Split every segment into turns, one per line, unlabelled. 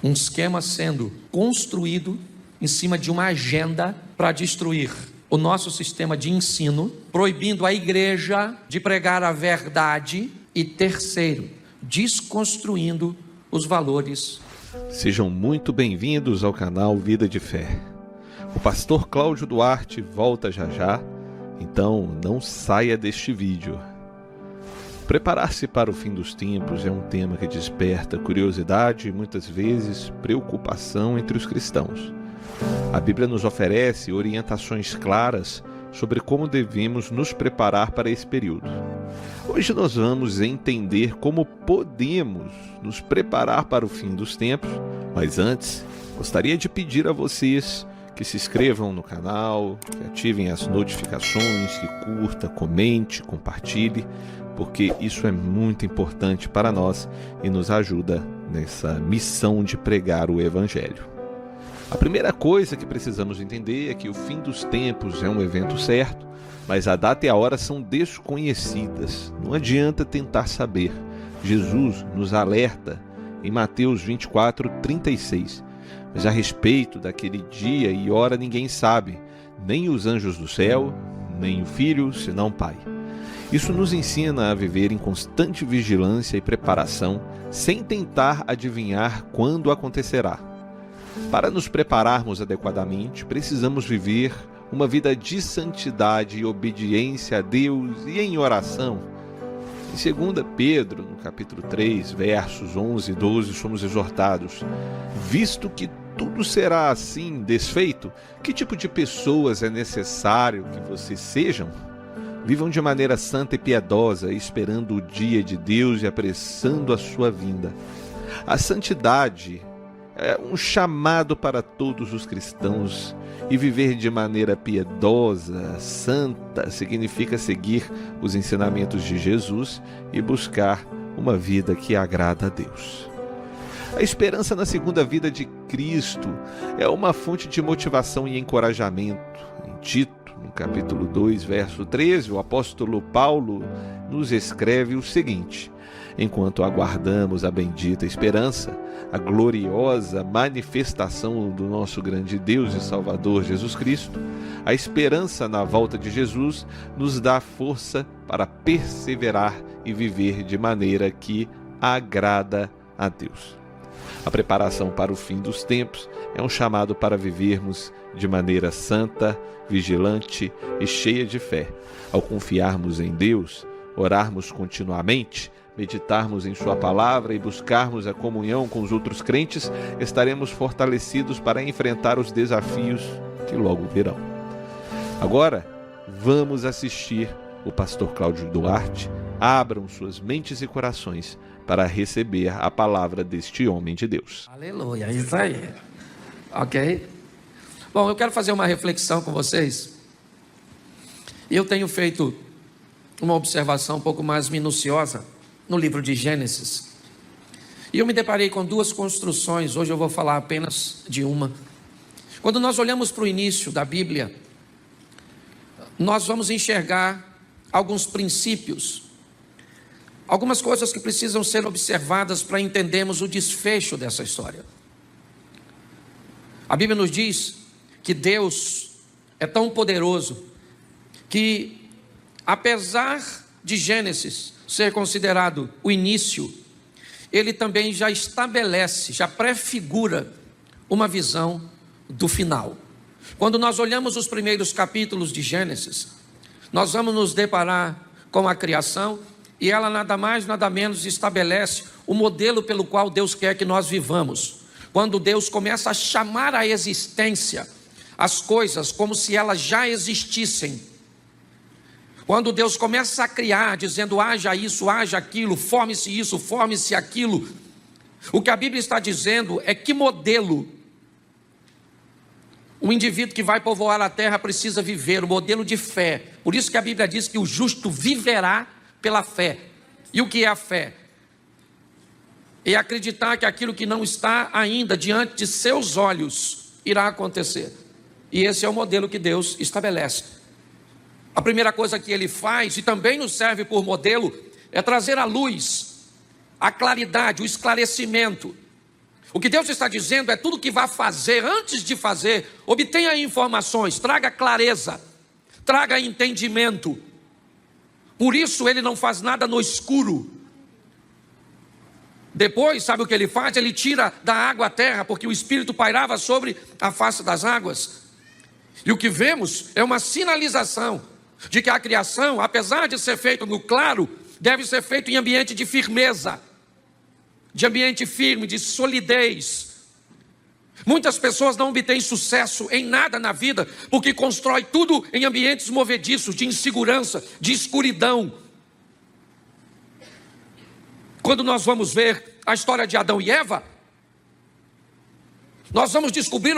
Um esquema sendo construído em cima de uma agenda para destruir o nosso sistema de ensino, proibindo a igreja de pregar a verdade e, terceiro, desconstruindo os valores.
Sejam muito bem-vindos ao canal Vida de Fé. O pastor Cláudio Duarte volta já já, então não saia deste vídeo. Preparar-se para o fim dos tempos é um tema que desperta curiosidade e muitas vezes preocupação entre os cristãos. A Bíblia nos oferece orientações claras sobre como devemos nos preparar para esse período. Hoje nós vamos entender como podemos nos preparar para o fim dos tempos, mas antes, gostaria de pedir a vocês que se inscrevam no canal, que ativem as notificações, que curta, comente, compartilhe, porque isso é muito importante para nós e nos ajuda nessa missão de pregar o Evangelho. A primeira coisa que precisamos entender é que o fim dos tempos é um evento certo, mas a data e a hora são desconhecidas. Não adianta tentar saber. Jesus nos alerta em Mateus 24:36. Mas a respeito daquele dia e hora ninguém sabe, nem os anjos do céu, nem o Filho, senão o Pai. Isso nos ensina a viver em constante vigilância e preparação, sem tentar adivinhar quando acontecerá. Para nos prepararmos adequadamente, precisamos viver uma vida de santidade e obediência a Deus e em oração. Em 2 Pedro, no capítulo 3, versos 11 e 12, somos exortados: visto que tudo será assim desfeito, que tipo de pessoas é necessário que vocês sejam? Vivam de maneira santa e piedosa, esperando o dia de Deus e apressando a sua vinda. A santidade é um chamado para todos os cristãos, e viver de maneira piedosa, santa, significa seguir os ensinamentos de Jesus e buscar uma vida que agrada a Deus. A esperança na segunda vida de Cristo é uma fonte de motivação e encorajamento. Em Tito, no capítulo 2, verso 13, o apóstolo Paulo nos escreve o seguinte: enquanto aguardamos a bendita esperança, a gloriosa manifestação do nosso grande Deus e Salvador Jesus Cristo, a esperança na volta de Jesus nos dá força para perseverar e viver de maneira que agrada a Deus. A preparação para o fim dos tempos é um chamado para vivermos de maneira santa, vigilante e cheia de fé. Ao confiarmos em Deus, orarmos continuamente, meditarmos em sua palavra e buscarmos a comunhão com os outros crentes, estaremos fortalecidos para enfrentar os desafios que logo virão. Agora, vamos assistir o pastor Cláudio Duarte. Abram suas mentes e corações para receber a palavra deste homem de Deus.
Aleluia, isso aí. Ok? Bom, eu quero fazer uma reflexão com vocês. Eu tenho feito uma observação um pouco mais minuciosa no livro de Gênesis. E eu me deparei com duas construções. Hoje eu vou falar apenas de uma. Quando nós olhamos para o início da Bíblia, nós vamos enxergar alguns princípios, algumas coisas que precisam ser observadas para entendermos o desfecho dessa história. A Bíblia nos diz que Deus é tão poderoso que, apesar de Gênesis ser considerado o início, ele também já estabelece, já prefigura uma visão do final. Quando nós olhamos os primeiros capítulos de Gênesis, nós vamos nos deparar com a criação, e ela nada mais, nada menos estabelece o modelo pelo qual Deus quer que nós vivamos. Quando Deus começa a chamar à existência as coisas como se elas já existissem. Quando Deus começa a criar, dizendo haja isso, haja aquilo, forme-se isso, forme-se aquilo. O que a Bíblia está dizendo é que modelo o indivíduo que vai povoar a terra precisa viver, o modelo de fé. Por isso que a Bíblia diz que o justo viverá pela fé. E o que é a fé? É acreditar que aquilo que não está ainda diante de seus olhos irá acontecer. E esse é o modelo que Deus estabelece. A primeira coisa que ele faz, e também nos serve por modelo, é trazer à luz a claridade, o esclarecimento. O que Deus está dizendo é tudo que vai fazer, antes de fazer, obtenha informações, traga clareza, traga entendimento. Por isso ele não faz nada no escuro. Depois, sabe o que ele faz? Ele tira da água a terra, porque o Espírito pairava sobre a face das águas. E o que vemos é uma sinalização de que a criação, apesar de ser feita no claro, deve ser feita em ambiente de firmeza, de ambiente firme, de solidez. Muitas pessoas não obtêm sucesso em nada na vida, porque constrói tudo em ambientes movediços, de insegurança, de escuridão. Quando nós vamos ver a história de Adão e Eva, nós vamos descobrir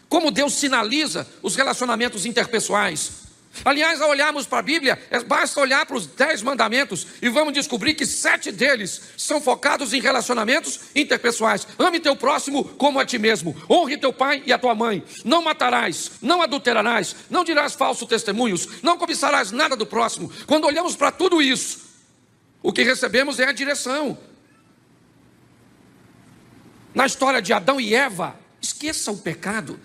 como Deus sinaliza os relacionamentos interpessoais. Aliás, ao olharmos para a Bíblia, basta olhar para os 10 mandamentos e vamos descobrir que 7 deles são focados em relacionamentos interpessoais. Ame teu próximo como a ti mesmo. Honre teu pai e a tua mãe. Não matarás, não adulterarás, não dirás falsos testemunhos, não cobiçarás nada do próximo. Quando olhamos para tudo isso, o que recebemos é a direção. Na história de Adão e Eva, esqueça o pecado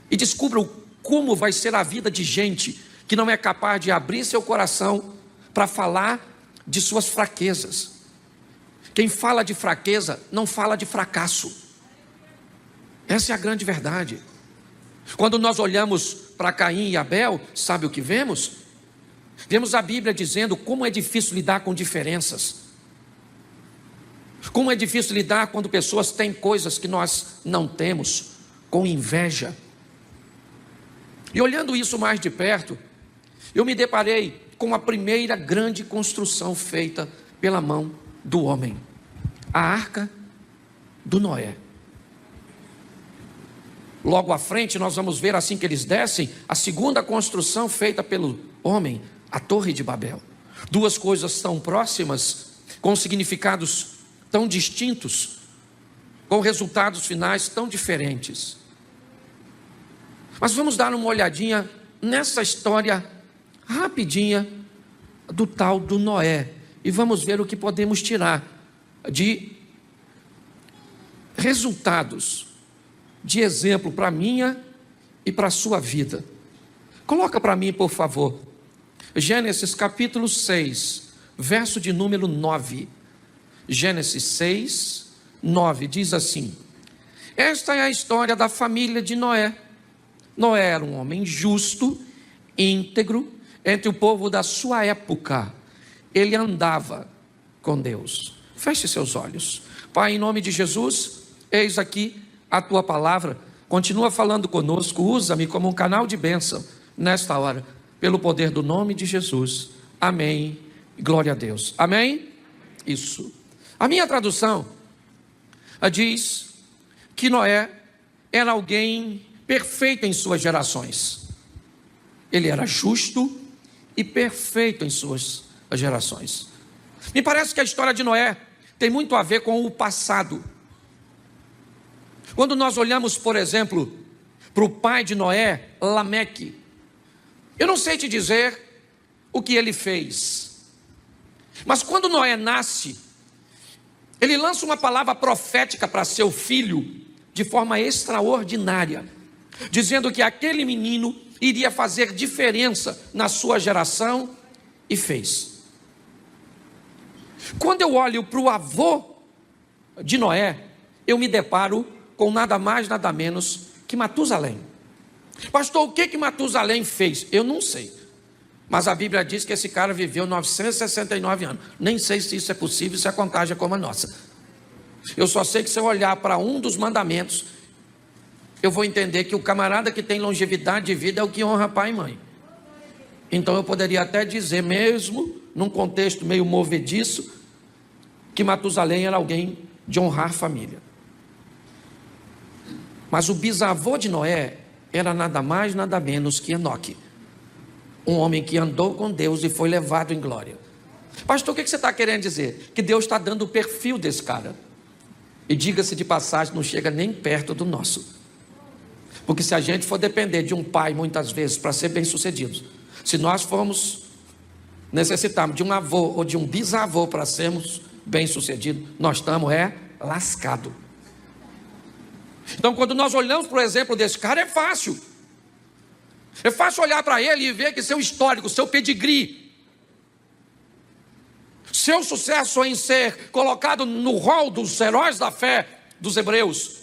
e descubra como vai ser a vida de gente que não é capaz de abrir seu coração para falar de suas fraquezas. Quem fala de fraqueza não fala de fracasso. Essa é a grande verdade. Quando nós olhamos para Caim e Abel, sabe o que vemos? Vemos a Bíblia dizendo como é difícil lidar com diferenças. Como é difícil lidar quando pessoas têm coisas que nós não temos, com inveja. E olhando isso mais de perto, eu me deparei com a primeira grande construção feita pela mão do homem. A arca do Noé. Logo à frente nós vamos ver, assim que eles descem, a segunda construção feita pelo homem, a Torre de Babel. Duas coisas tão próximas, com significados tão distintos, com resultados finais tão diferentes. Mas vamos dar uma olhadinha nessa história rapidinha do tal do Noé. E vamos ver o que podemos tirar de resultados, de exemplo para a minha e para a sua vida. Coloca para mim, por favor, Gênesis capítulo 6, verso de número 9. Gênesis 6, 9, diz assim: esta é a história da família de Noé. Noé era um homem justo, íntegro, entre o povo da sua época. Ele andava com Deus. Feche seus olhos. Pai, em nome de Jesus, eis aqui a tua palavra. Continua falando conosco, usa-me como um canal de bênção nesta hora, pelo poder do nome de Jesus. Amém. Glória a Deus. Amém? Isso. A minha tradução diz que Noé era alguém perfeito em suas gerações. Ele era justo e perfeito em suas gerações. Me parece que a história de Noé tem muito a ver com o passado. Quando nós olhamos, por exemplo, para o pai de Noé, Lameque, eu não sei te dizer o que ele fez, mas quando Noé nasce, ele lança uma palavra profética para seu filho de forma extraordinária, dizendo que aquele menino iria fazer diferença na sua geração, e fez. Quando eu olho para o avô de Noé, eu me deparo com nada mais, nada menos que Matusalém. Pastor, o que Matusalém fez? Eu não sei, mas a Bíblia diz que esse cara viveu 969 anos. Nem sei se isso é possível, se a contagem é como a nossa. Eu só sei que se eu olhar para um dos mandamentos, eu vou entender que o camarada que tem longevidade de vida é o que honra pai e mãe. Então eu poderia até dizer, mesmo num contexto meio movediço, que Matusalém era alguém de honrar família. Mas o bisavô de Noé era nada mais, nada menos que Enoque. Um homem que andou com Deus e foi levado em glória. Pastor, o que você está querendo dizer? Que Deus está dando o perfil desse cara. E diga-se de passagem, não chega nem perto do nosso. Porque se a gente for depender de um pai, muitas vezes, para ser bem sucedido, se nós necessitarmos de um avô ou de um bisavô para sermos bem sucedidos, nós estamos lascado. Então, quando nós olhamos para o exemplo desse cara, é fácil. É fácil olhar para ele e ver que seu histórico, seu pedigree, seu sucesso em ser colocado no rol dos heróis da fé dos hebreus.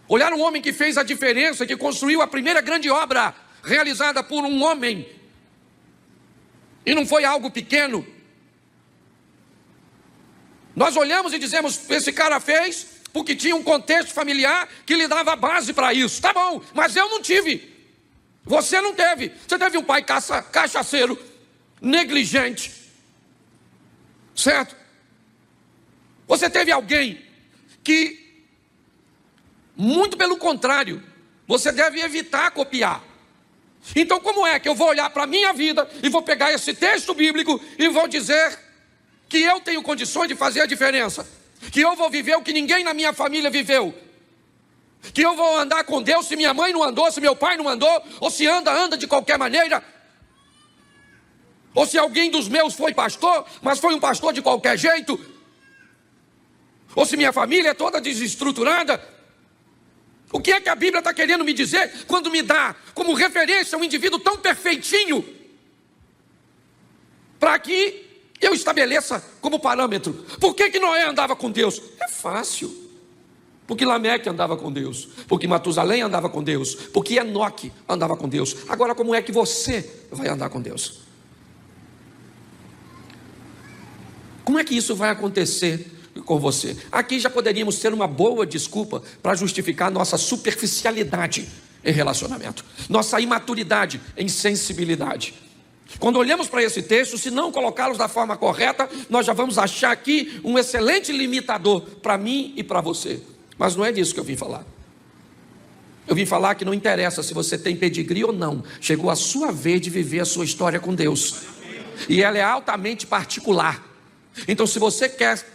Olhar um homem que fez a diferença, que construiu a primeira grande obra realizada por um homem. E não foi algo pequeno. Nós olhamos e dizemos, esse cara fez porque tinha um contexto familiar que lhe dava base para isso. Tá bom, mas eu não tive. Você não teve. Você teve um pai cachaceiro, negligente. Certo? Você teve alguém que, muito pelo contrário, você deve evitar copiar. Então como é que eu vou olhar para a minha vida e vou pegar esse texto bíblico e vou dizer que eu tenho condições de fazer a diferença? Que eu vou viver o que ninguém na minha família viveu? Que eu vou andar com Deus se minha mãe não andou, se meu pai não andou, ou se anda de qualquer maneira? Ou se alguém dos meus foi pastor, mas foi um pastor de qualquer jeito? Ou se minha família é toda desestruturada? O que é que a Bíblia está querendo me dizer quando me dá como referência um indivíduo tão perfeitinho, para que eu estabeleça como parâmetro? Por que Noé andava com Deus? É fácil. Porque Lameque andava com Deus, porque Matusalém andava com Deus, porque Enoque andava com Deus. Agora, como é que você vai andar com Deus? Como é que isso vai acontecer com você? Aqui já poderíamos ter uma boa desculpa para justificar nossa superficialidade em relacionamento, nossa imaturidade em sensibilidade. Quando olhamos para esse texto, se não colocá-los da forma correta, nós já vamos achar aqui um excelente limitador para mim e para você. Mas não é disso que eu vim falar. Eu vim falar que não interessa se você tem pedigree ou não. Chegou a sua vez de viver a sua história com Deus. E ela é altamente particular. Então, se você quer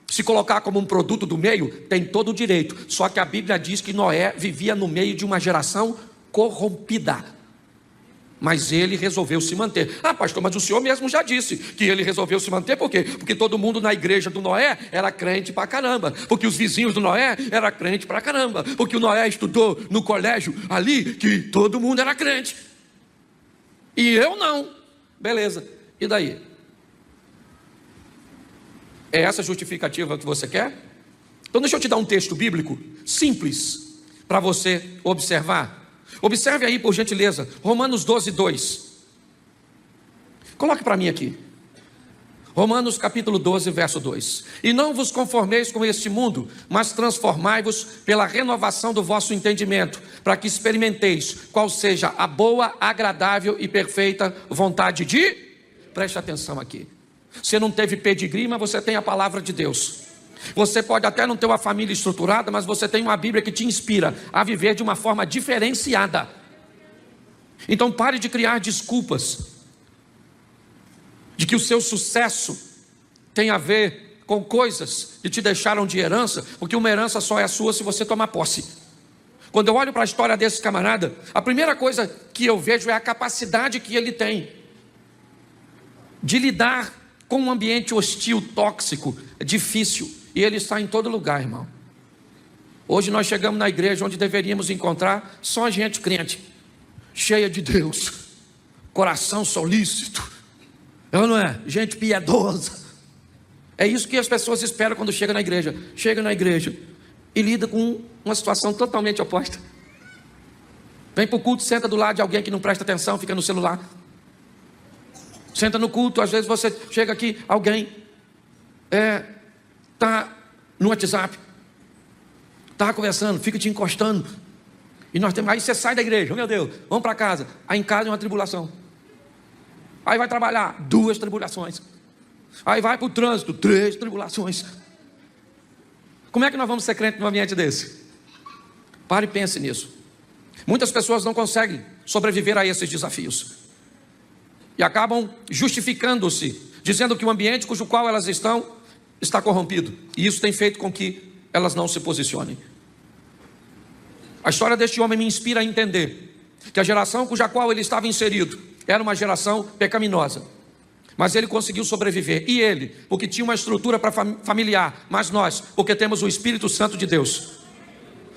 se colocar como um produto do meio, tem todo o direito. Só que a Bíblia diz que Noé vivia no meio de uma geração corrompida. Mas ele resolveu se manter. Ah, pastor, mas o senhor mesmo já disse que ele resolveu se manter. Por quê? Porque todo mundo na igreja do Noé era crente pra caramba. Porque os vizinhos do Noé eram crente pra caramba. Porque o Noé estudou no colégio ali, que todo mundo era crente. E eu não. Beleza, e daí? É essa justificativa que você quer? Então deixa eu te dar um texto bíblico simples para você observar. Observe aí, por gentileza, Romanos 12, 2. Coloque para mim aqui. Romanos capítulo 12, verso 2. E não vos conformeis com este mundo, mas transformai-vos pela renovação do vosso entendimento, para que experimenteis qual seja a boa, agradável e perfeita vontade de... Preste atenção aqui. Você não teve pedigree, mas você tem a palavra de Deus. Você pode até não ter uma família estruturada, mas você tem uma Bíblia que te inspira a viver de uma forma diferenciada. Então pare de criar desculpas de que o seu sucesso tem a ver com coisas que te deixaram de herança, porque uma herança só é sua se você tomar posse. Quando eu olho para a história desse camarada, a primeira coisa que eu vejo é a capacidade que ele tem de lidar com um ambiente hostil, tóxico, difícil. E ele está em todo lugar, irmão. Hoje nós chegamos na igreja onde deveríamos encontrar só gente crente, cheia de Deus, coração solícito, não é? Gente piedosa. É isso que as pessoas esperam quando chegam na igreja. Chega na igreja e lida com uma situação totalmente oposta. Vem para o culto, senta do lado de alguém que não presta atenção, fica no celular. Senta no culto, às vezes você chega aqui, alguém está no WhatsApp, está conversando, fica te encostando. E nós temos, aí você sai da igreja, oh, meu Deus, vamos para casa. Aí em casa é uma tribulação. Aí vai trabalhar, 2 tribulações. Aí vai para o trânsito, 3 tribulações. Como é que nós vamos ser crentes num ambiente desse? Pare e pense nisso. Muitas pessoas não conseguem sobreviver a esses desafios. E acabam justificando-se, dizendo que o ambiente cujo qual elas estão está corrompido. E isso tem feito com que elas não se posicionem. A história deste homem me inspira a entender que a geração cuja qual ele estava inserido era uma geração pecaminosa. Mas ele conseguiu sobreviver. E ele, porque tinha uma estrutura familiar. Mas nós, porque temos o Espírito Santo de Deus.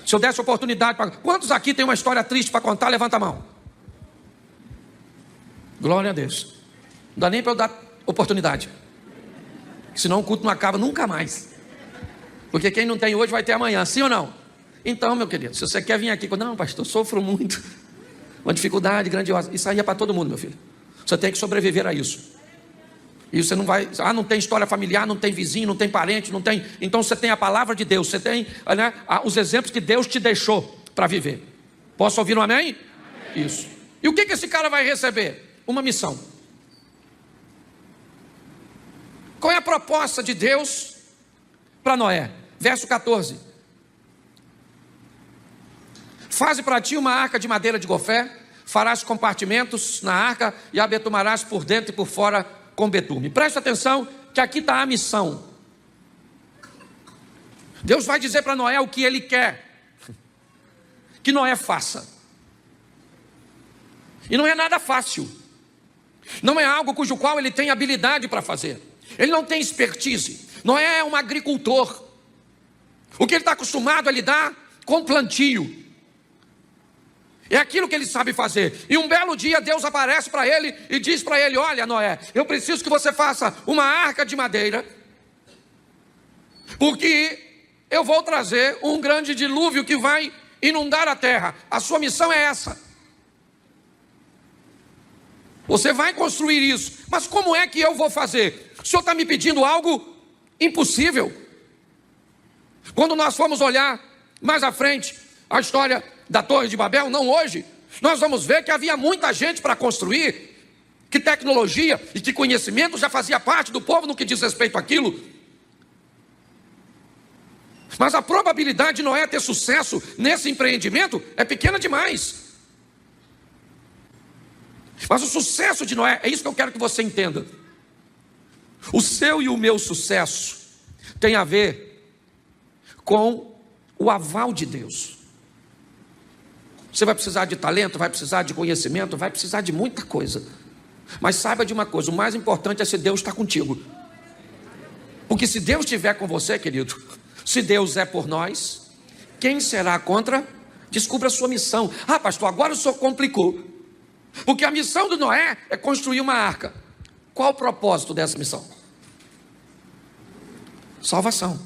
Se eu desse oportunidade para... Quantos aqui tem uma história triste para contar? Levanta a mão. Glória a Deus. Não dá nem para eu dar oportunidade. Senão o culto não acaba nunca mais. Porque quem não tem hoje vai ter amanhã. Sim ou não? Então, meu querido, se você quer vir aqui... Não, pastor, sofro muito. Uma dificuldade grandiosa. Isso aí é para todo mundo, meu filho. Você tem que sobreviver a isso. E você não vai, não tem história familiar, não tem vizinho, não tem parente, não tem. Então você tem a palavra de Deus, você tem, né, os exemplos que Deus te deixou para viver. Posso ouvir um amém? Amém? Isso. E o que esse cara vai receber? Uma missão. Qual é a proposta de Deus para Noé? Verso 14. Faze para ti uma arca de madeira de gofé, farás compartimentos na arca e a betumarás por dentro e por fora com betume. Presta atenção que aqui está a missão. Deus vai dizer para Noé o que ele quer que Noé faça. E não é nada fácil. Não é algo cujo qual ele tem habilidade para fazer. Ele não tem expertise. Noé é um agricultor. O que ele está acostumado a lidar com plantio. É aquilo que ele sabe fazer. E um belo dia Deus aparece para ele e diz para ele: olha, Noé, eu preciso que você faça uma arca de madeira, porque eu vou trazer um grande dilúvio que vai inundar a terra. A sua missão é essa. Você vai construir isso. Mas como é que eu vou fazer? O senhor está me pedindo algo impossível. Quando nós formos olhar mais à frente a história da Torre de Babel, não hoje, nós vamos ver que havia muita gente para construir, que tecnologia e que conhecimento já fazia parte do povo no que diz respeito àquilo. Mas a probabilidade de Noé ter sucesso nesse empreendimento é pequena demais. Mas o sucesso de Noé, é isso que eu quero que você entenda. O seu e o meu sucesso tem a ver com o aval de Deus. Você vai precisar de talento, vai precisar de conhecimento, vai precisar de muita coisa. Mas saiba de uma coisa, o mais importante é se Deus está contigo. Porque se Deus estiver com você, querido, se Deus é por nós, quem será contra? Descubra a sua missão. Ah, pastor, agora o senhor complicou. Porque a missão do Noé é construir uma arca. Qual o propósito dessa missão? Salvação.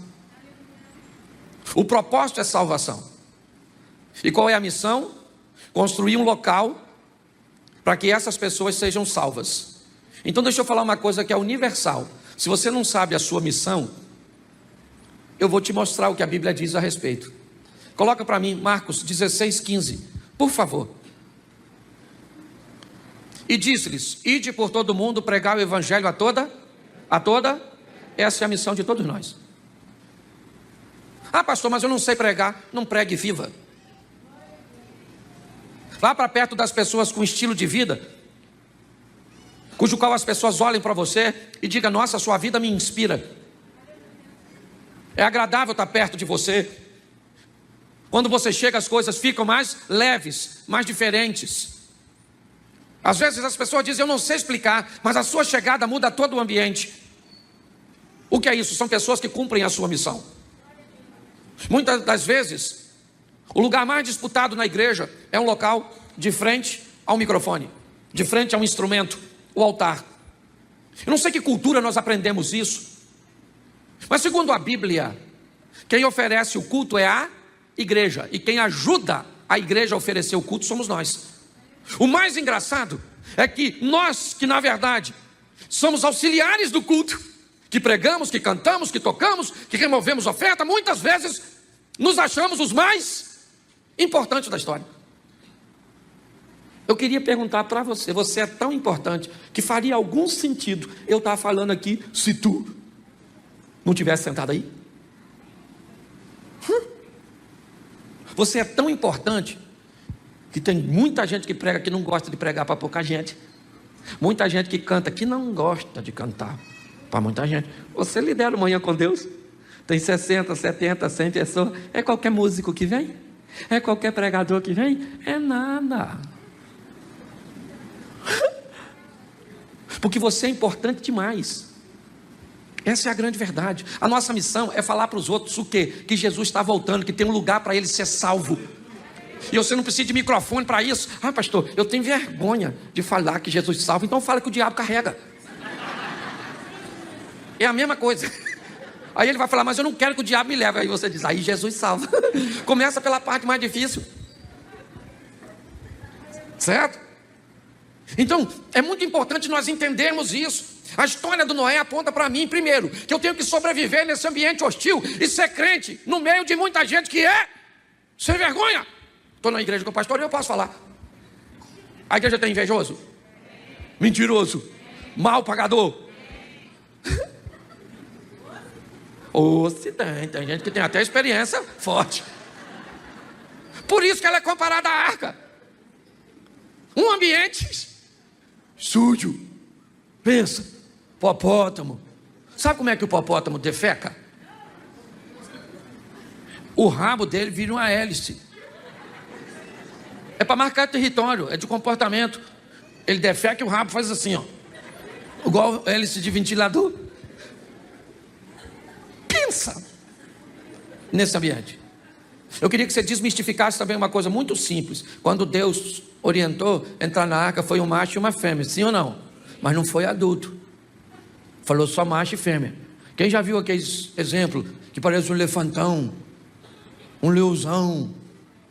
O propósito é salvação. E qual é a missão? Construir um local para que essas pessoas sejam salvas. Então deixa eu falar uma coisa que é universal. Se você não sabe a sua missão, eu vou te mostrar o que a Bíblia diz a respeito. Coloca para mim Marcos 16:15, por favor. E disse-lhes: ide por todo o mundo pregar o evangelho a toda. Essa é a missão de todos nós. Ah, pastor, mas eu não sei pregar. Não pregue, viva. Vá para perto das pessoas com estilo de vida, cujo qual as pessoas olhem para você e digam: nossa, sua vida me inspira. É agradável estar perto de você. Quando você chega, as coisas ficam mais leves, mais diferentes. Às vezes as pessoas dizem: eu não sei explicar, mas a sua chegada muda todo o ambiente. O que é isso? São pessoas que cumprem a sua missão. Muitas das vezes, o lugar mais disputado na igreja é um local de frente ao microfone, de frente ao instrumento, o altar. Eu não sei que cultura nós aprendemos isso, mas segundo a Bíblia, quem oferece o culto é a igreja, e quem ajuda a igreja a oferecer o culto somos nós. O mais engraçado é que nós, que na verdade somos auxiliares do culto, que pregamos, que cantamos, que tocamos, que removemos oferta, muitas vezes nos achamos os mais importantes da história. Eu queria perguntar para você: você é tão importante que faria algum sentido eu estar falando aqui se tu não tivesse sentado aí? Você é tão importante que tem muita gente que prega que não gosta de pregar para pouca gente. Muita gente que canta que não gosta de cantar para muita gente. Você lidera o Manhã com Deus. Tem 60, 70, 100 pessoas. É qualquer músico que vem? É qualquer pregador que vem? É nada. porque você é importante demais. Essa é a grande verdade. A nossa missão é falar para os outros o quê? Que Jesus está voltando, que tem um lugar para ele ser salvo. E você não precisa de microfone para isso. Ah, pastor, eu tenho vergonha de falar que Jesus salva, então fala que o diabo carrega. É a mesma coisa. Aí ele vai falar, mas eu não quero que o diabo me leve. Aí você diz, aí Jesus salva. Começa pela parte mais difícil. Certo? Então, é muito importante nós entendermos isso. A história do Noé aponta para mim, primeiro, que eu tenho que sobreviver nesse ambiente hostil e ser crente no meio de muita gente que é sem vergonha. Estou na igreja com o pastor e eu posso falar. A igreja tem invejoso, mentiroso, mal pagador. Ou se tem gente que tem até experiência forte. Por isso que ela é comparada à arca. Um ambiente sujo. Pensa, hipopótamo. Sabe como é que o hipopótamo defeca? O rabo dele vira uma hélice. É para marcar território, é de comportamento. Ele defeca e o rabo faz assim, ó. Igual hélice de ventilador. Pensa nesse ambiente. Eu queria que você desmistificasse também uma coisa muito simples. Quando Deus orientou entrar na arca, foi um macho e uma fêmea, sim ou não? Mas não foi adulto. Falou só macho e fêmea. Quem já viu aqueles exemplos que parece um elefantão, um leãozão?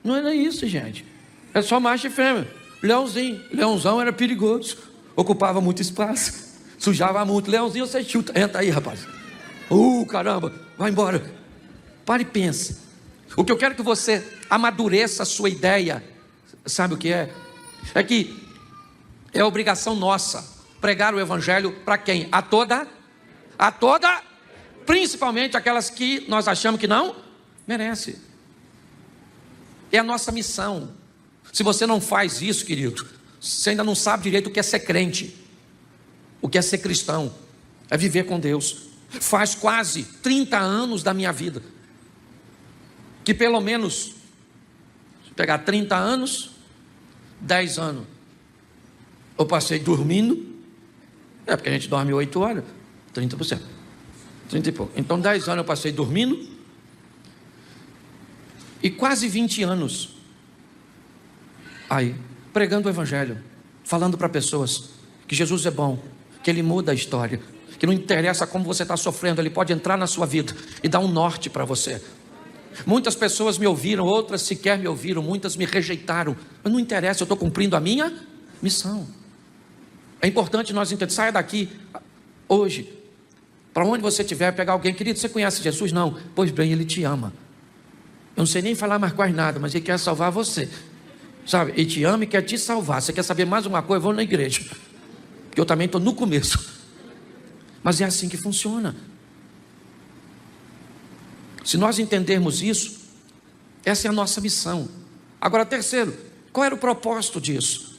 Não era isso, gente. É só macho e fêmea. Leãozinho. Leãozão era perigoso. Ocupava muito espaço. Sujava muito. Leãozinho você chuta. Entra aí, rapaz. Caramba. Vai embora. Pare e pense. O que eu quero que você amadureça a sua ideia. Sabe o que é? É que é obrigação nossa pregar o evangelho para quem? A toda, principalmente aquelas que nós achamos que não merece. É a nossa missão. Se você não faz isso, querido, você ainda não sabe direito o que é ser crente, o que é ser cristão, é viver com Deus. Faz quase 30 anos da minha vida que pelo menos, se pegar 30 anos, 10 anos eu passei dormindo. Porque a gente dorme 8 horas, 30%, 30 e pouco. Então 10 anos eu passei dormindo. E quase 20 anos aí, pregando o evangelho, falando para pessoas que Jesus é bom, que Ele muda a história, que não interessa como você está sofrendo, Ele pode entrar na sua vida e dar um norte para você. Muitas pessoas me ouviram, outras sequer me ouviram, muitas me rejeitaram, mas não interessa, eu estou cumprindo a minha missão. É importante nós entendermos. Saia daqui hoje, para onde você estiver, pegar alguém, querido, você conhece Jesus? Não, pois bem, Ele te ama. Eu não sei nem falar mais quase nada, mas Ele quer salvar você, sabe? Ele te ama e quer te salvar. Você quer saber mais uma coisa? Vou na igreja, porque eu também estou no começo, mas é assim que funciona. Se nós entendermos isso, essa é a nossa missão. Agora, terceiro, qual era o propósito disso?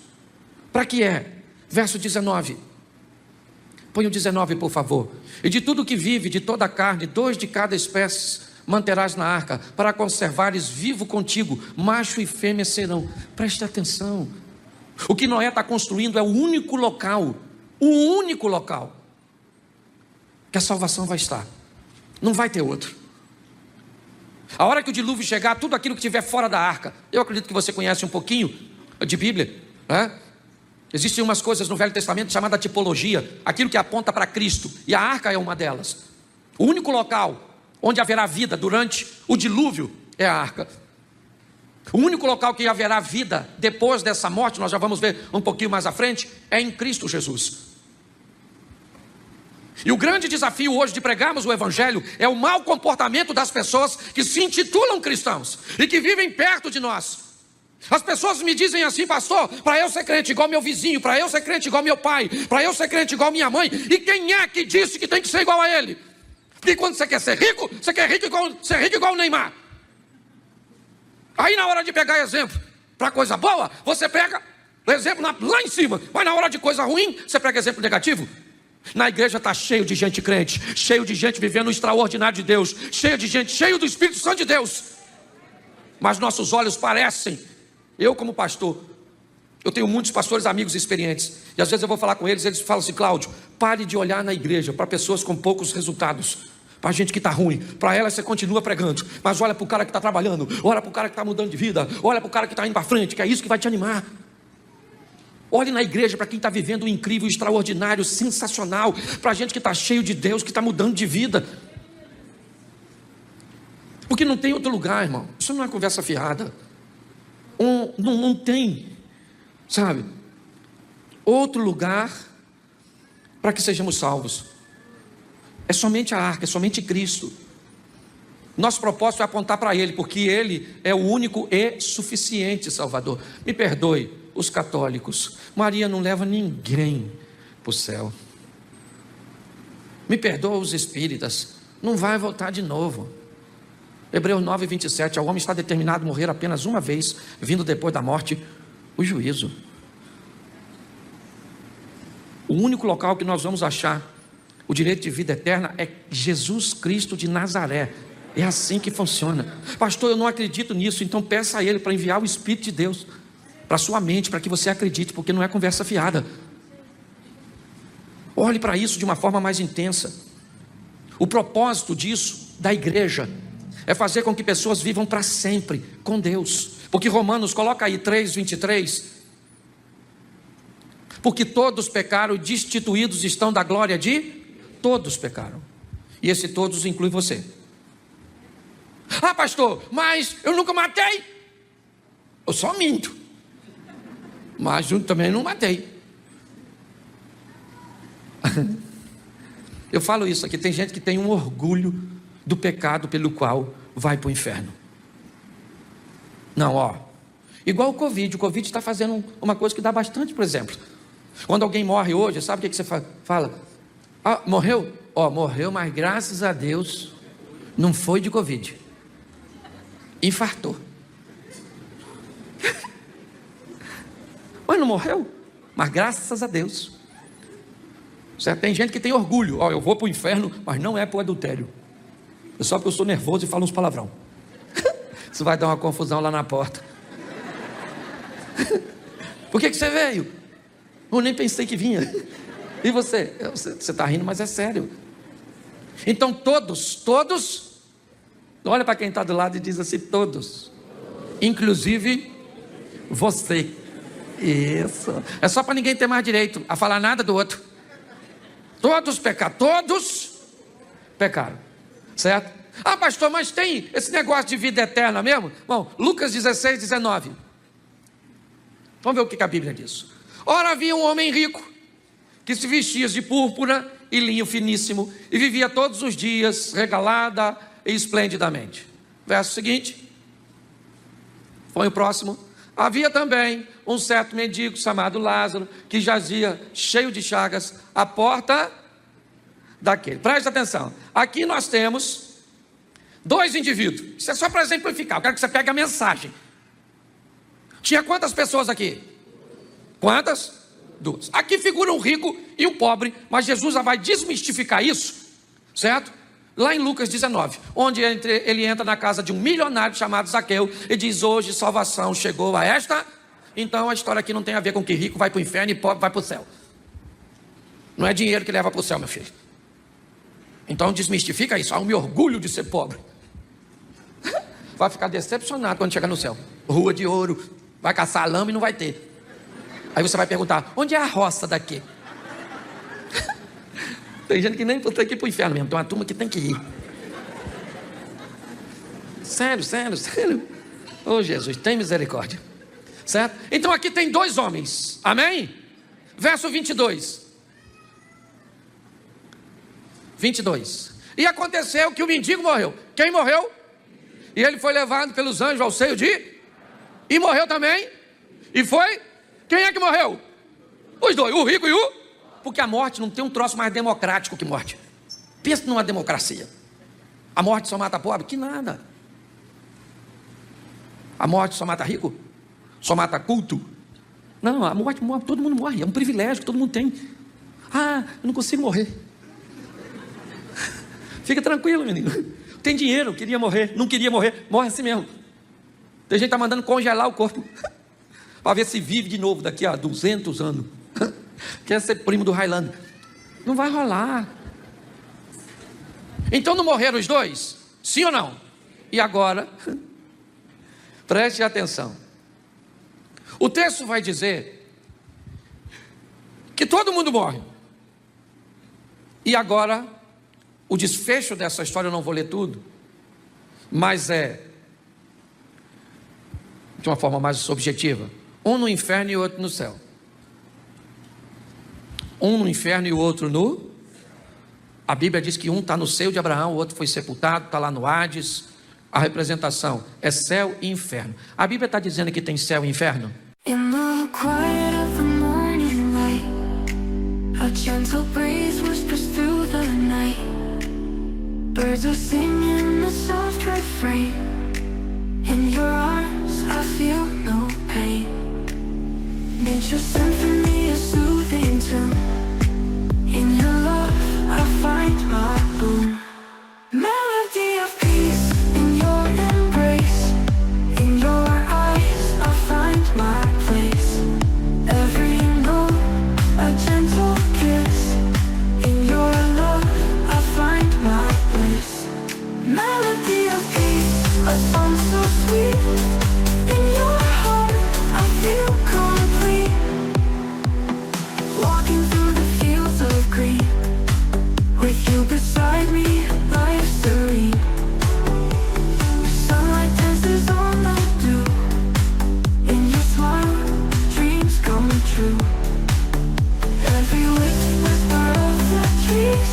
Para que é? Verso 19. Põe o 19, por favor. E de tudo que vive, de toda a carne, 2 de cada espécie manterás na arca, para conservares vivo contigo, macho e fêmea serão. Preste atenção. O que Noé está construindo é o único local que a salvação vai estar. Não vai ter outro. A hora que o dilúvio chegar, tudo aquilo que estiver fora da arca, eu acredito que você conhece um pouquinho de Bíblia, né? Existem umas coisas no Velho Testamento chamada tipologia, aquilo que aponta para Cristo, e a arca é uma delas. O único local onde haverá vida durante o dilúvio é a arca. O único local que haverá vida depois dessa morte, nós já vamos ver um pouquinho mais à frente, é em Cristo Jesus. E o grande desafio hoje de pregarmos o evangelho é o mau comportamento das pessoas que se intitulam cristãos e que vivem perto de nós. As pessoas me dizem assim: pastor, para eu ser crente igual meu vizinho, para eu ser crente igual meu pai, para eu ser crente igual minha mãe. E quem é que disse que tem que ser igual a ele? Porque quando você quer ser rico, você quer ser rico igual o Neymar. Aí na hora de pegar exemplo para coisa boa, você pega exemplo lá em cima. Mas na hora de coisa ruim, você pega exemplo negativo. Na igreja está cheio de gente crente, cheio de gente vivendo o extraordinário de Deus, cheio de gente, cheio do Espírito Santo de Deus. Mas nossos olhos parecem, eu como pastor, Eu tenho muitos pastores amigos experientes, e às vezes eu vou falar com eles, eles falam assim: Cláudio, pare de olhar na igreja para pessoas com poucos resultados, para gente que está ruim. Para ela você continua pregando, mas olha para o cara que está trabalhando, olha para o cara que está mudando de vida, olha para o cara que está indo para frente, que é isso que vai te animar. Olhe na igreja para quem está vivendo o incrível, extraordinário, sensacional, para a gente que está cheio de Deus, que está mudando de vida. Porque não tem outro lugar, irmão. Isso não é conversa fiada. Não tem, sabe, outro lugar para que sejamos salvos. É somente a arca, é somente Cristo. Nosso propósito é apontar para Ele, porque Ele é o único e suficiente Salvador. Me perdoe os católicos, Maria não leva ninguém para o céu. Me perdoa os espíritas, não vai voltar de novo. Hebreus 9, 27, ao homem está determinado a morrer apenas uma vez, vindo depois da morte o juízo. O único local que nós vamos achar o direito de vida eterna é Jesus Cristo de Nazaré. É assim que funciona. Pastor, eu não acredito nisso, então peça a Ele para enviar o Espírito de Deus para a sua mente, para que você acredite, porque não é conversa fiada. Olhe para isso de uma forma mais intensa. O propósito disso, da igreja, é fazer com que pessoas vivam para sempre com Deus. Porque Romanos, coloca aí 3:23, porque todos pecaram e destituídos estão da glória de... Todos pecaram. E esse todos inclui você. Ah, pastor, mas eu nunca matei. Eu só minto. Mas eu também não matei. Eu falo isso aqui, tem gente que tem um orgulho do pecado pelo qual vai para o inferno. Não, igual o Covid está fazendo uma coisa que dá bastante, por exemplo. Quando alguém morre hoje, sabe o que você fala? Ah, morreu? Morreu, mas graças a Deus não foi de Covid. Infartou. Mas não morreu? Mas graças a Deus. Certo? Tem gente que tem orgulho. Eu vou para o inferno, mas não é para o adultério. É só porque eu sou nervoso e falo uns palavrão. Isso vai dar uma confusão lá na porta. Por que você veio? Eu nem pensei que vinha. E você? Você está rindo, mas é sério. Então todos, olha para quem está do lado e diz assim: todos, inclusive você. Isso. É só para ninguém ter mais direito a falar nada do outro. Todos pecaram, todos pecaram, certo? Ah, pastor, mas tem esse negócio de vida eterna mesmo? Bom, Lucas 16, 19. Vamos ver o que a Bíblia diz. Ora, havia um homem rico que se vestia de púrpura e linho finíssimo e vivia todos os dias regalada e esplendidamente. Verso seguinte. Põe o próximo. Havia também um certo mendigo chamado Lázaro, que jazia cheio de chagas à porta daquele. Preste atenção. Aqui nós temos dois indivíduos. Isso é só para exemplificar. Eu quero que você pegue a mensagem. Tinha quantas pessoas aqui? Quantas? Duas. Aqui figura um rico e um pobre, mas Jesus já vai desmistificar isso, certo? Lá em Lucas 19, onde ele entra na casa de um milionário chamado Zaqueu e diz: hoje salvação chegou a esta. Então a história aqui não tem a ver com que rico vai para o inferno e pobre vai para o céu. Não é dinheiro que leva para o céu, meu filho. Então desmistifica isso. Eu me orgulho de ser pobre. Vai ficar decepcionado quando chegar no céu. Rua de ouro, vai caçar lama e não vai ter. Aí você vai perguntar: onde é a roça daqui? Tem gente que nem tem que ir para o inferno mesmo. Tem uma turma que tem que ir. Sério. Oh, Jesus, tem misericórdia. Certo? Então aqui tem dois homens. Amém? Verso 22. E aconteceu que o mendigo morreu. Quem morreu? E ele foi levado pelos anjos ao seio de... E morreu também. E foi... Quem é que morreu? Os dois, o rico e o... Porque a morte não tem um troço mais democrático que morte. Pensa numa democracia. A morte só mata pobre? Que nada. A morte só mata rico? Só mata culto? Não, a morte, todo mundo morre. É um privilégio que todo mundo tem. Ah, eu não consigo morrer. Fica tranquilo, menino. Tem dinheiro, queria morrer, não queria morrer, morre assim mesmo. Tem gente que está mandando congelar o corpo. para ver se vive de novo daqui a 200 anos. Quer ser primo do Highlander. Não vai rolar. Então não morreram os dois? Sim ou não? E agora? Preste atenção. O texto vai dizer que todo mundo morre. E agora, o desfecho dessa história, eu não vou ler tudo, mas é de uma forma mais objetiva. Um no inferno e o outro no céu. Um no inferno e o outro no... A Bíblia diz que um está no seio de Abraão, o outro foi sepultado, está lá no Hades. A representação é céu e inferno. A Bíblia está dizendo que tem céu e inferno?
In the quiet of the morning light, a gentle breeze whispers through the night. Birds are singing a soft refrain. In your arms I feel no pain. Nature's symphony is soothing tune. In your love I find my own melody of peace. In your embrace, in your eyes I find my place. Every note a gentle kiss. In your love I find my bliss. Melody of peace, a song so sweet. In your heart I feel complete. Walking through the fields of green, with you beside me, life's serene. Sunlight dances on the dew. In your smile, dreams come true. Every whisper of the trees.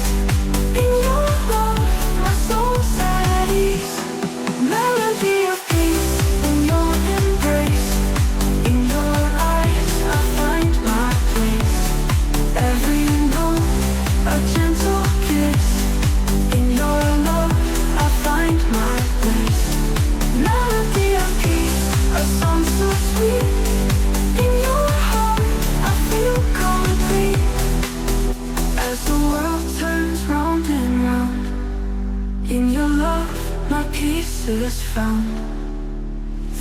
In your love, my soul's at ease. Melody of peace, in your embrace. In your eyes, I find my place. Every note, a gentle kiss. In your love, I find my place. Melody of peace, a song so sweet. In your heart, I feel complete. As the world turns round and round, in your love, my peace is found.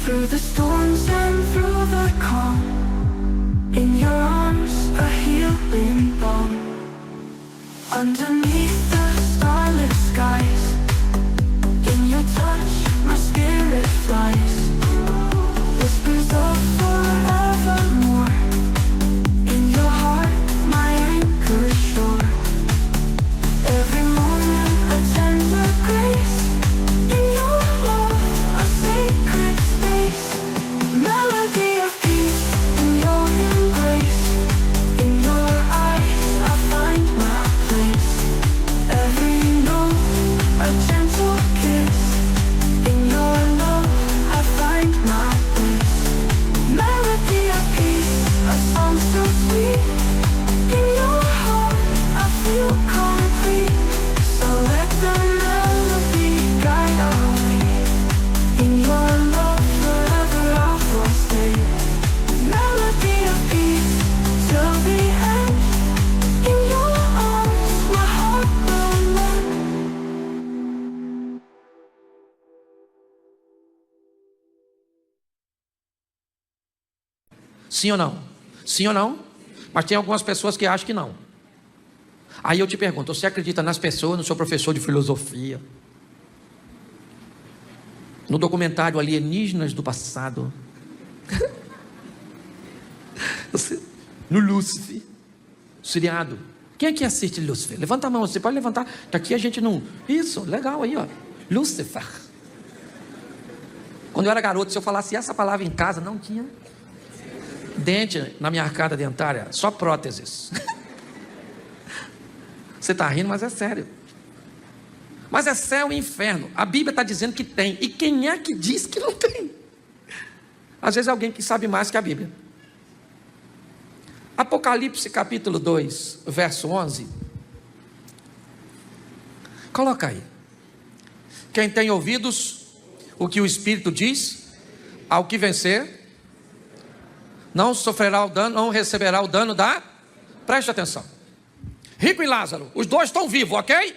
Through the storms and through the calm, in your arms, a healing balm. Underneath the starlit skies, in your touch, my spirit flies. Whispers of forevermore. In your heart, my anchor is sure. Every moment, a tender grace. In your love, a sacred space. Melody of peace, in your embrace. In your eyes, I find my place. Every note, a gentle kiss. In your love, I find my place. Melody of peace, a song so sweet. In your heart, I feel complete. So let the melody guide our way. In your love, forever I will stay. Melody of peace, till the end. In your arms, my heart will mend.
Sim ou não? Sim ou não? Mas tem algumas pessoas que acham que não. Aí eu te pergunto, você acredita nas pessoas, no seu professor de filosofia? No documentário Alienígenas do Passado? No Lúcifer? Seriado? Quem é que assiste Lúcifer? Levanta a mão, você pode levantar, que aqui a gente não... Isso, legal aí, ó. Lúcifer. Quando eu era garoto, se eu falasse essa palavra em casa, não tinha dente na minha arcada dentária, só próteses. Você está rindo, mas é sério. Mas é céu e inferno. A Bíblia está dizendo que tem. E quem é que diz que não tem? Às vezes é alguém que sabe mais que a Bíblia. Apocalipse capítulo 2, verso 11. Coloca aí. Quem tem ouvidos, o que o Espírito diz, ao que vencer, não sofrerá o dano, não receberá o dano da... Preste atenção. Rico e Lázaro, os dois estão vivos, ok?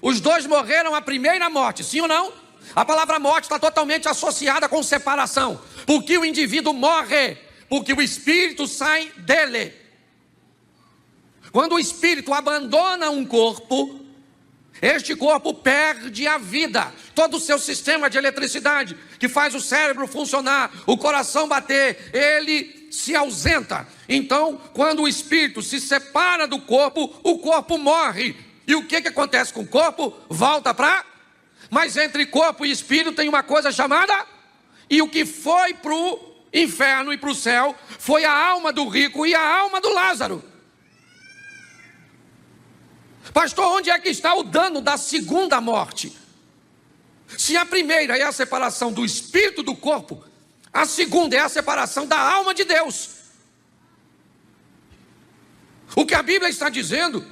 Os dois morreram a primeira morte, sim ou não? A palavra morte está totalmente associada com separação, porque o indivíduo morre Porque o espírito sai dele. Quando o espírito abandona um corpo, este corpo perde a vida. Todo o seu sistema de eletricidade, que faz o cérebro funcionar, o coração bater, ele se ausenta. Então, quando o espírito se separa do corpo, o corpo morre. E o que acontece com o corpo? Volta para... Mas entre corpo e espírito tem uma coisa chamada... E o que foi para o inferno e para o céu foi a alma do rico e a alma do Lázaro. Pastor, onde é que está o dano da segunda morte? Se a primeira é a separação do espírito do corpo, a segunda é a separação da alma de Deus. O que a Bíblia está dizendo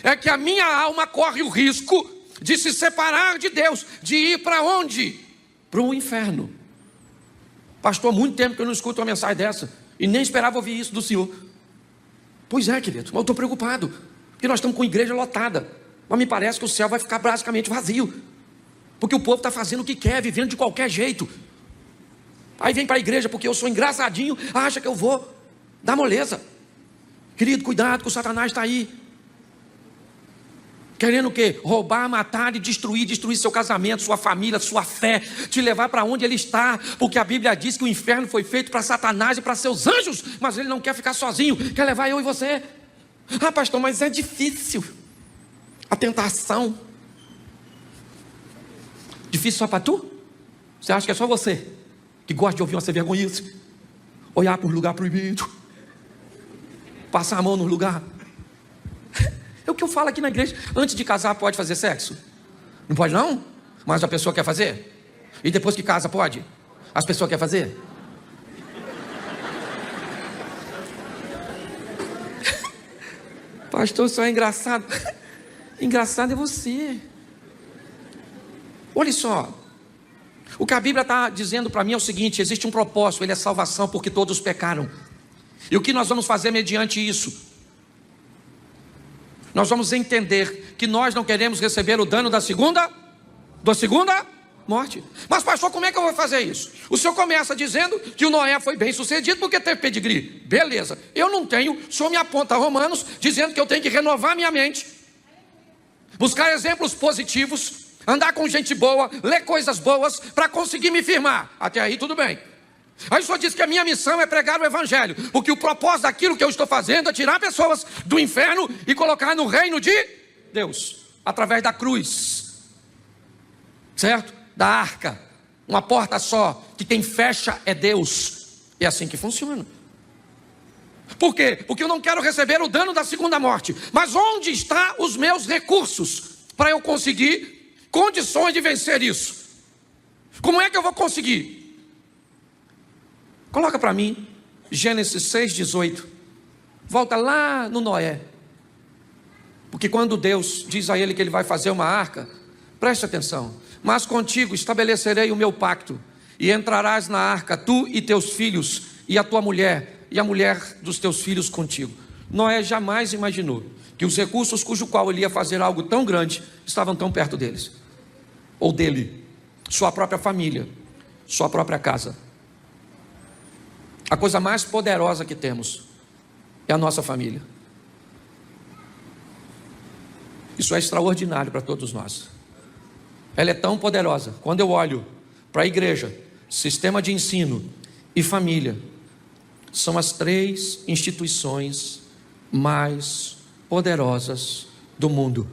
é que a minha alma corre o risco de se separar de Deus, de ir para onde? Para o inferno. Pastor, há muito tempo que eu não escuto uma mensagem dessa, e nem esperava ouvir isso do senhor. Pois é, querido, mas eu estou preocupado, porque nós estamos com a igreja lotada, mas me parece que o céu vai ficar basicamente vazio, porque o povo está fazendo o que quer, vivendo de qualquer jeito. Aí vem para a igreja porque eu sou engraçadinho, acha que eu vou dar moleza. Querido, cuidado que o Satanás está aí, querendo o quê? Roubar, matar e destruir seu casamento, sua família, sua fé, te levar para onde ele está, porque a Bíblia diz que o inferno foi feito para Satanás e para seus anjos, mas ele não quer ficar sozinho, quer levar eu e você. Ah, pastor, mas é difícil a tentação. Difícil só para tu? Você acha que é só você que gosta de ouvir uma vergonhice, olhar para um lugar proibido, passar a mão no lugar? É o que eu falo aqui na igreja. Antes de casar pode fazer sexo? Não pode não? Mas a pessoa quer fazer? E depois que casa pode? As pessoas querem fazer? Pastor, isso é engraçado. Engraçado é você. Olha só. O que a Bíblia está dizendo para mim é o seguinte: existe um propósito, ele é salvação, porque todos pecaram. E o que nós vamos fazer mediante isso? Nós vamos entender que nós não queremos receber o dano da segunda morte. Mas pastor, como é que eu vou fazer isso? O senhor começa dizendo que o Noé foi bem sucedido porque teve pedigree. Beleza, eu não tenho, o senhor me aponta Romanos dizendo que eu tenho que renovar minha mente, buscar exemplos positivos, andar com gente boa, ler coisas boas para conseguir me firmar. Até aí tudo bem. Aí o senhor diz que a minha missão é pregar o evangelho, porque o propósito daquilo que eu estou fazendo é tirar pessoas do inferno e colocar no reino de Deus, através da cruz, certo? Da arca, uma porta só, que quem fecha é Deus. É assim que funciona. Por quê? Porque eu não quero receber o dano da segunda morte. Mas onde estão os meus recursos para eu conseguir condições de vencer isso? Como é que eu vou conseguir? Coloca para mim Gênesis 6,18. Volta lá no Noé. Porque quando Deus diz a ele que ele vai fazer uma arca, preste atenção: mas contigo estabelecerei o meu pacto, e entrarás na arca, tu e teus filhos, e a tua mulher, e a mulher dos teus filhos contigo. Noé jamais imaginou que os recursos cujo qual ele ia fazer algo tão grande estavam tão perto deles, ou dele, sua própria família, sua própria casa. A coisa mais poderosa que temos é a nossa família. Isso é extraordinário para todos nós. Ela é tão poderosa. Quando eu olho para a igreja, sistema de ensino e família, são as 3 instituições mais poderosas do mundo.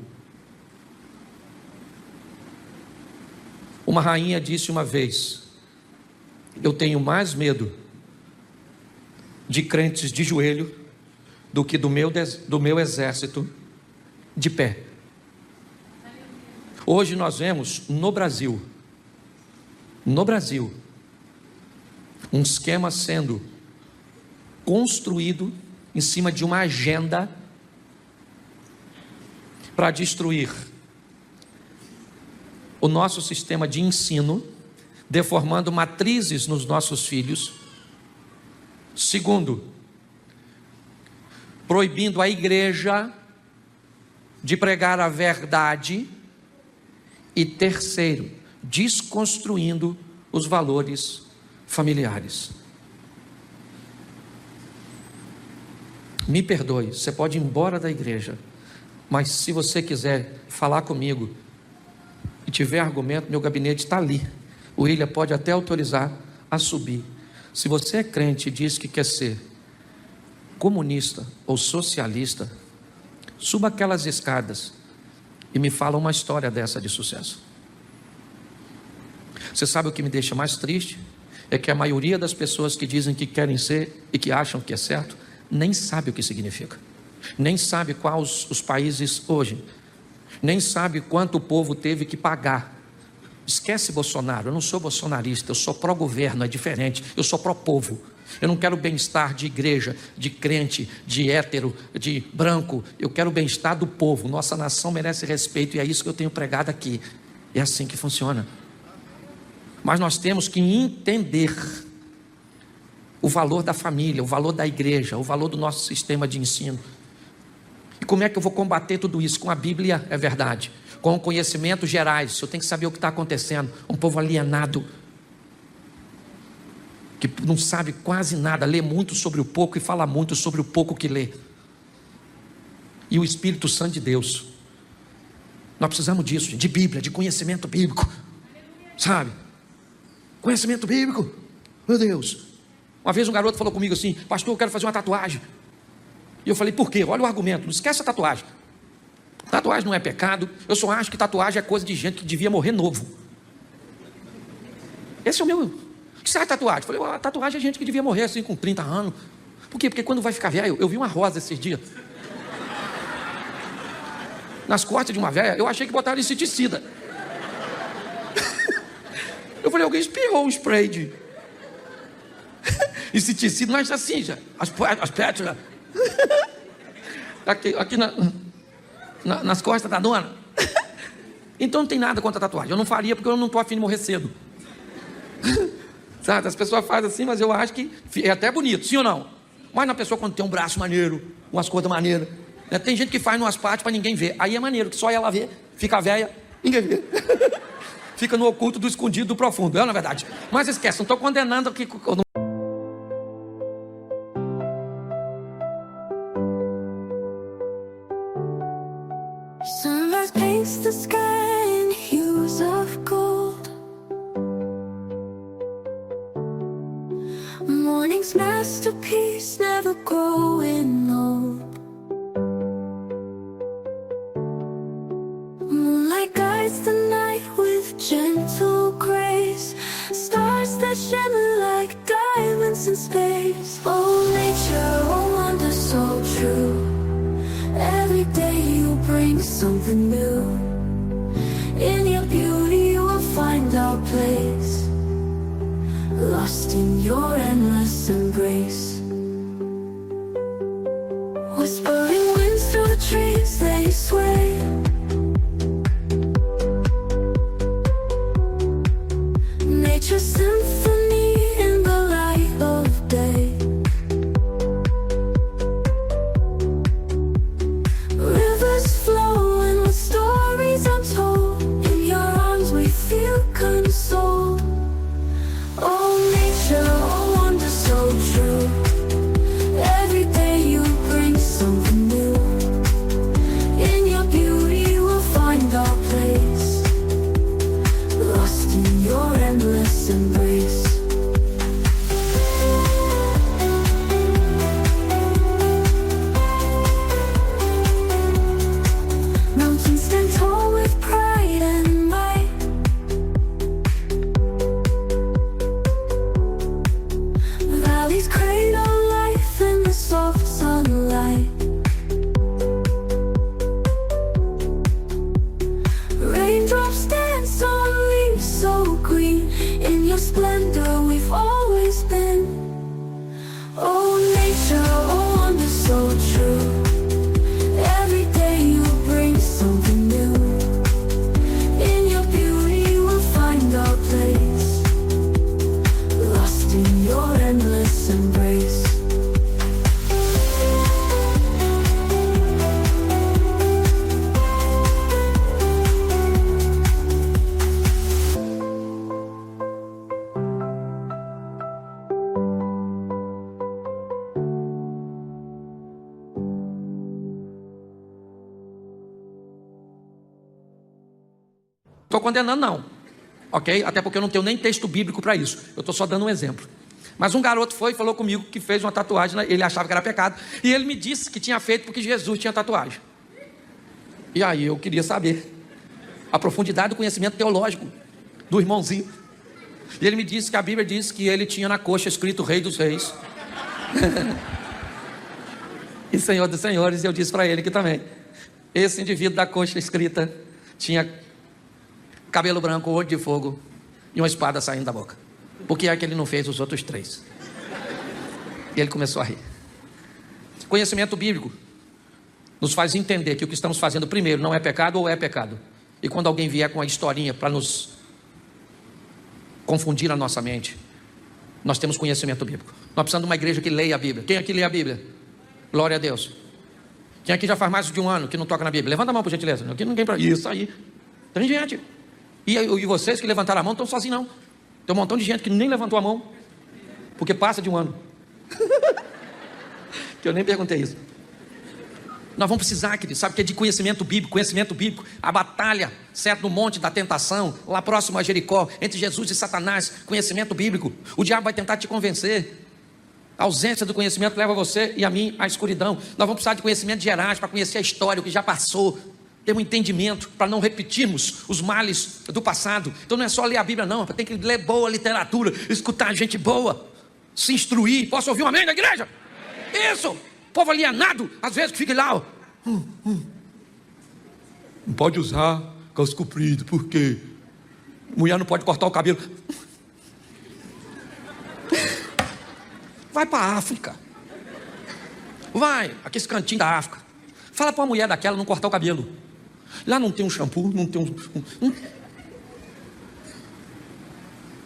Uma rainha disse uma vez: eu tenho mais medo de crentes de joelho do que do meu exército de pé. Hoje nós vemos no Brasil, um esquema sendo construído em cima de uma agenda para destruir o nosso sistema de ensino, deformando matrizes nos nossos filhos. Segundo, proibindo a igreja de pregar a verdade. E terceiro, desconstruindo os valores familiares. Me perdoe, você pode ir embora da igreja, mas se você quiser falar comigo e tiver argumento, meu gabinete está ali. O William pode até autorizar a subir. Se você é crente e diz que quer ser comunista ou socialista, suba aquelas escadas e me fala uma história dessa de sucesso. Você sabe o que me deixa mais triste? É que a maioria das pessoas que dizem que querem ser e que acham que é certo, nem sabe o que significa. Nem sabe quais os países hoje. Nem sabe quanto o povo teve que pagar. Esquece Bolsonaro, eu não sou bolsonarista, eu sou pró-governo, é diferente. Eu sou pró-povo. Eu não quero o bem-estar de igreja, de crente, de hétero, de branco. Eu quero o bem-estar do povo. Nossa nação merece respeito e é isso que eu tenho pregado aqui. É assim que funciona. Mas nós temos que entender o valor da família, o valor da igreja, o valor do nosso sistema de ensino. E como é que eu vou combater tudo isso? Com a Bíblia, é verdade. Com conhecimentos gerais, eu tenho que saber o que está acontecendo. Um povo alienado, que não sabe quase nada, lê muito sobre o pouco e fala muito sobre o pouco que lê. E o Espírito Santo de Deus. Nós precisamos disso, de Bíblia, de conhecimento bíblico. Sabe? Conhecimento bíblico. Meu Deus. Uma vez um garoto falou comigo assim: pastor, eu quero fazer uma tatuagem. E eu falei: por quê? Olha o argumento, não esquece a tatuagem. Tatuagem não é pecado. Eu só acho que tatuagem é coisa de gente que devia morrer novo. Esse é o meu... O que será tatuagem? Eu falei: tatuagem é gente que devia morrer assim com 30 anos. Por quê? Porque quando vai ficar velho, eu vi uma rosa esses dias nas costas de uma velha, eu achei que botaram inseticida. Eu falei: alguém espirrou um spray de inseticida, mas assim já, as pétalas aqui nas costas da dona. Então não tem nada contra a tatuagem. Eu não faria porque eu não estou afim de morrer cedo. Sabe, as pessoas fazem assim, mas eu acho que é até bonito, sim ou não? Mas na pessoa quando tem um braço maneiro, umas coisas maneiras, né? Tem gente que faz numas partes para ninguém ver. Aí é maneiro, que só ela vê, fica velha, ninguém vê. Fica no oculto do escondido do profundo, é na verdade. Mas esquece, não estou condenando aqui.
Sunrise paints the sky in hues of gold. Morning's masterpiece never growing old. Moonlight guides the night with gentle grace. Stars that shimmer like diamonds in space. Oh nature, oh wonder so true. Every day you bring something new. In your beauty you will find our place, lost in your endless embrace. Whispering winds through the trees, they sway. Nature's symphony in the light of day. Rivers flow and with stories untold. In your arms we feel consoled. Oh nature, oh wonder so true. Every day you bring something new. In your beauty you will find our place, lost in your endless embrace. Mountains stand tall with pride and might. Valleys cradle life in the soft sunlight. Raindrops dance on leaves so green. In your splendor
estou condenando não, ok? Até porque eu não tenho nem texto bíblico para isso, eu estou só dando um exemplo. Mas um garoto foi e falou comigo que fez uma tatuagem, ele achava que era pecado, e ele me disse que tinha feito porque Jesus tinha tatuagem. E aí eu queria saber a profundidade do conhecimento teológico do irmãozinho. E ele me disse que a Bíblia diz que ele tinha na coxa escrito Rei dos Reis e Senhor dos Senhores. E eu disse para ele que também esse indivíduo da coxa escrita tinha cabelo branco, olho de fogo e uma espada saindo da boca. Por que é que ele não fez os outros 3? E ele começou a rir. Conhecimento bíblico nos faz entender que o que estamos fazendo primeiro não é pecado ou é pecado. E quando alguém vier com uma historinha para nos confundir a nossa mente, nós temos conhecimento bíblico. Nós precisamos de uma igreja que leia a Bíblia. Quem aqui lê a Bíblia? Glória a Deus. Quem aqui já faz mais de um ano que não toca na Bíblia? Levanta a mão, por gentileza. Aqui ninguém para isso aí. Tem gente. E vocês que levantaram a mão estão sozinhos não. Tem um montão de gente que nem levantou a mão, porque passa de um ano. Que eu nem perguntei isso. Nós vamos precisar, querido, sabe que é de conhecimento bíblico, a batalha, certo, no monte da tentação, lá próximo a Jericó, entre Jesus e Satanás, conhecimento bíblico. O diabo vai tentar te convencer. A ausência do conhecimento leva você e a mim à escuridão. Nós vamos precisar de conhecimento gerais para conhecer a história, o que já passou, ter um entendimento para não repetirmos os males do passado. Então não é só ler a Bíblia não, tem que ler boa literatura, escutar gente boa, se instruir. Posso ouvir um amém na igreja? Isso! Povo alienado, às vezes que fica lá, ó. Não pode usar calça comprida, por quê? Mulher não pode cortar o cabelo. Vai para a África. Vai, aquele cantinho da África. Fala para uma mulher daquela não cortar o cabelo. Lá não tem um shampoo, não tem um...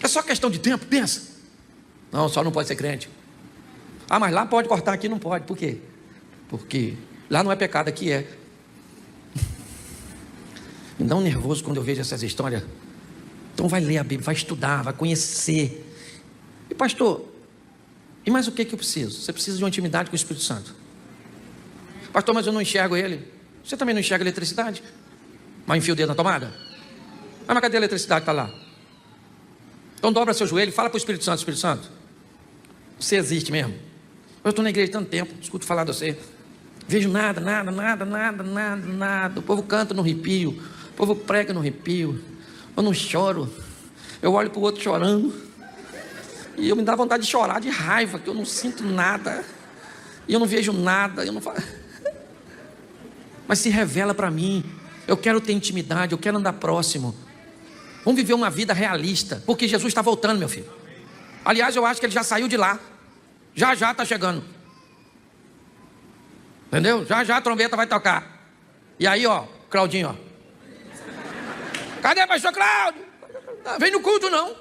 É só questão de tempo, pensa. Não, só não pode ser crente. Ah, mas lá pode cortar, aqui não pode. Por quê? Porque lá não é pecado, aqui é. Me dá um nervoso quando eu vejo essas histórias. Então vai ler a Bíblia, vai estudar, vai conhecer. E pastor, e mais o que eu preciso? Você precisa de uma intimidade com o Espírito Santo. Pastor, mas eu não enxergo ele. Você também não enxerga a eletricidade? Mas enfia o dedo na tomada? Ah, mas cadê a eletricidade que está lá? Então dobra seu joelho e fala para o Espírito Santo: Espírito Santo, você existe mesmo? Eu estou na igreja há tanto tempo, escuto falar de você. Vejo nada. O povo canta no arrepio, o povo prega no arrepio. Eu não choro. Eu olho para o outro chorando e eu me dá vontade de chorar de raiva, que eu não sinto nada. E eu não vejo nada. Eu não falo. Mas se revela para mim. Eu quero ter intimidade, eu quero andar próximo. Vamos viver uma vida realista, porque Jesus está voltando, meu filho. Aliás, eu acho que ele já saiu de lá. Já está chegando. Entendeu? Já a trombeta vai tocar. E aí, ó, Claudinho, ó. Cadê o pastor Cláudio? Vem no culto, não.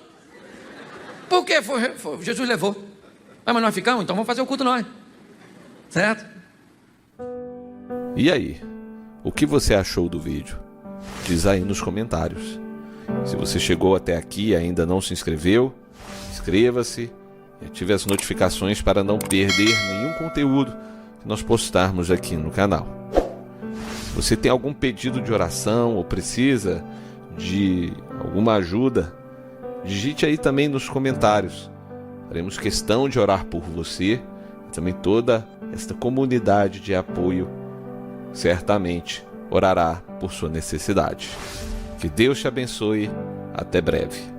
Por quê? Jesus levou. Mas nós ficamos, então vamos fazer o culto nós. Certo?
E aí? O que você achou do vídeo? Diz aí nos comentários. Se você chegou até aqui e ainda não se inscreveu, inscreva-se e ative as notificações para não perder nenhum conteúdo que nós postarmos aqui no canal. Se você tem algum pedido de oração ou precisa de alguma ajuda, digite aí também nos comentários. Faremos questão de orar por você e também toda esta comunidade de apoio certamente orará por sua necessidade. Que Deus te abençoe. Até breve.